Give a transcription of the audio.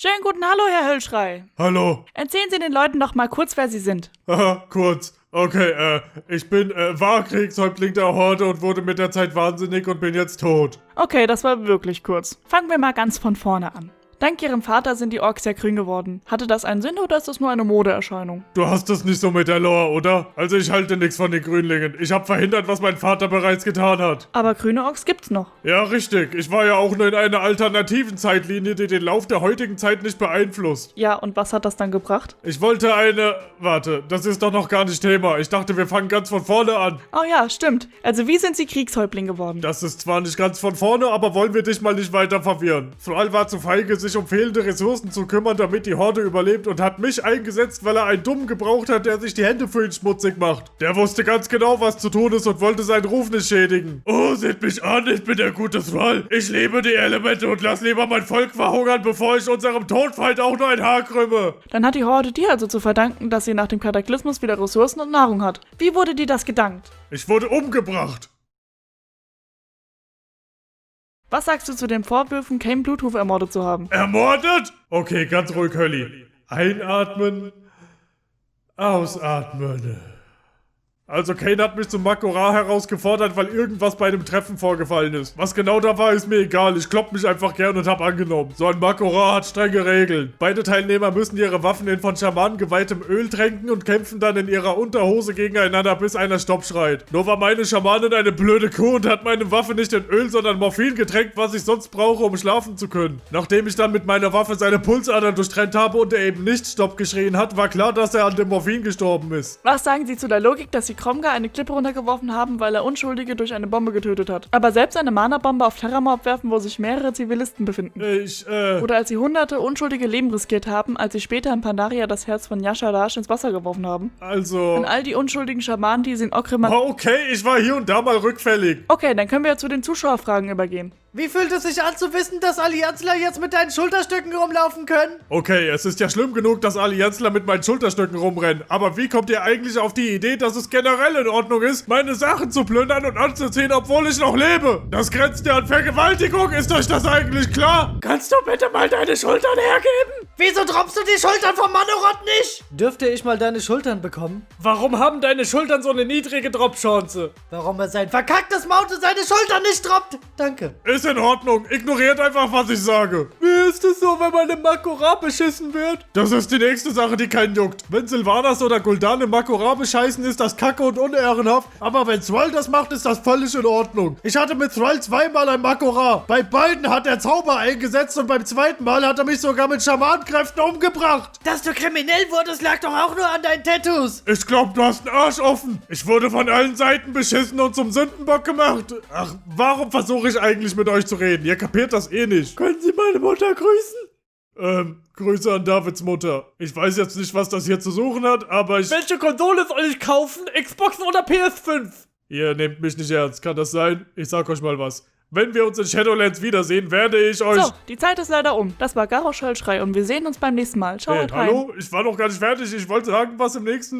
Schönen guten Hallo, Herr Höllschrei. Hallo. Erzählen Sie den Leuten doch mal kurz, wer Sie sind. Haha, kurz. Okay, ich bin, war Kriegshäuptling der Horde und wurde mit der Zeit wahnsinnig und bin jetzt tot. Okay, das war wirklich kurz. Fangen wir mal ganz von vorne an. Dank Ihrem Vater sind die Orks ja grün geworden. Hatte das einen Sinn oder ist das nur eine Modeerscheinung? Du hast es nicht so mit der Lore, oder? Also ich halte nichts von den Grünlingen. Ich habe verhindert, was mein Vater bereits getan hat. Aber grüne Orks gibt's noch. Ja, richtig. Ich war ja auch nur in einer alternativen Zeitlinie, die den Lauf der heutigen Zeit nicht beeinflusst. Ja, und was hat das dann gebracht? Ich wollte Warte, das ist doch noch gar nicht Thema. Ich dachte, wir fangen ganz von vorne an. Oh ja, stimmt. Also wie sind Sie Kriegshäuptling geworden? Das ist zwar nicht ganz von vorne, aber wollen wir dich mal nicht weiter verwirren. Thrall war zu feige, sich um fehlende Ressourcen zu kümmern, damit die Horde überlebt und hat mich eingesetzt, weil er einen Dummen gebraucht hat, der sich die Hände für ihn schmutzig macht. Der wusste ganz genau, was zu tun ist und wollte seinen Ruf nicht schädigen. Oh, seht mich an, ich bin der gute Thrall. Ich liebe die Elemente und lass lieber mein Volk verhungern, bevor ich unserem Todfeind auch nur ein Haar krümme. Dann hat die Horde dir also zu verdanken, dass sie nach dem Kataklysmus wieder Ressourcen und Nahrung hat. Wie wurde dir das gedankt? Ich wurde umgebracht. Was sagst du zu den Vorwürfen, Cain Bluthoof ermordet zu haben? Ermordet? Okay, ganz ruhig, Hölli. Einatmen. Ausatmen. Also Cain hat mich zum Makora herausgefordert, weil irgendwas bei dem Treffen vorgefallen ist. Was genau da war, ist mir egal. Ich klopp mich einfach gern und hab angenommen. So ein Makora hat strenge Regeln. Beide Teilnehmer müssen ihre Waffen in von Schamanen geweihtem Öl tränken und kämpfen dann in ihrer Unterhose gegeneinander, bis einer Stopp schreit. Nur war meine Schamanin eine blöde Kuh und hat meine Waffe nicht in Öl, sondern Morphin getränkt, was ich sonst brauche, um schlafen zu können. Nachdem ich dann mit meiner Waffe seine Pulsadern durchtrennt habe und er eben nicht Stopp geschrien hat, war klar, dass er an dem Morphin gestorben ist. Was sagen Sie zu der Logik, dass Sie Kromgar eine Klippe runtergeworfen haben, weil er Unschuldige durch eine Bombe getötet hat, aber selbst eine Mana-Bombe auf Terramor abwerfen, wo sich mehrere Zivilisten befinden? Oder als Sie hunderte unschuldige Leben riskiert haben, als Sie später in Pandaria das Herz von Yasha-Dash ins Wasser geworfen haben? Also... Und all die unschuldigen Schamanen, die Sie in Okriman... Oh, okay, ich war hier und da mal rückfällig. Okay, dann können wir ja zu den Zuschauerfragen übergehen. Wie fühlt es sich an zu wissen, dass Allianzler jetzt mit deinen Schulterstücken rumlaufen können? Okay, es ist ja schlimm genug, dass Allianzler mit meinen Schulterstücken rumrennen. Aber wie kommt ihr eigentlich auf die Idee, dass es generell in Ordnung ist, meine Sachen zu plündern und anzuziehen, obwohl ich noch lebe? Das grenzt ja an Vergewaltigung, ist euch das eigentlich klar? Kannst du bitte mal deine Schultern hergeben? Wieso droppst du die Schultern vom Manoroth nicht? Dürfte ich mal deine Schultern bekommen? Warum haben deine Schultern so eine niedrige Drop-Chance? Warum er sein verkacktes Maute seine Schultern nicht droppt? Danke. Ist in Ordnung, ignoriert einfach, was ich sage. Wie ist es so, wenn man im Makora beschissen wird? Das ist die nächste Sache, die keinen juckt. Wenn Sylvanas oder Gul'dan im Makora bescheißen, ist das kacke und unehrenhaft. Aber wenn Thrall das macht, ist das völlig in Ordnung. Ich hatte mit Thrall zweimal ein Makora. Bei beiden hat er Zauber eingesetzt und beim zweiten Mal hat er mich sogar mit Schamanenkräften umgebracht. Dass du kriminell wurdest, lag doch auch nur an deinen Tattoos. Ich glaub, du hast einen Arsch offen. Ich wurde von allen Seiten beschissen und zum Sündenbock gemacht. Ach, warum versuche ich eigentlich mit euch zu reden? Ihr kapiert das eh nicht. Können Sie meine Mutter grüßen? Grüße an Davids Mutter. Ich weiß jetzt nicht, was das hier zu suchen hat, aber ich... Welche Konsole soll ich kaufen? Xbox oder PS5? Ihr nehmt mich nicht ernst, kann das sein? Ich sag euch mal was. Wenn wir uns in Shadowlands wiedersehen, werde ich euch... So, die Zeit ist leider um. Das war Garrosh Höllschrei und wir sehen uns beim nächsten Mal. Ciao, Hey, haut rein. hallo? Ich war noch gar nicht fertig. Ich wollte sagen, was im nächsten...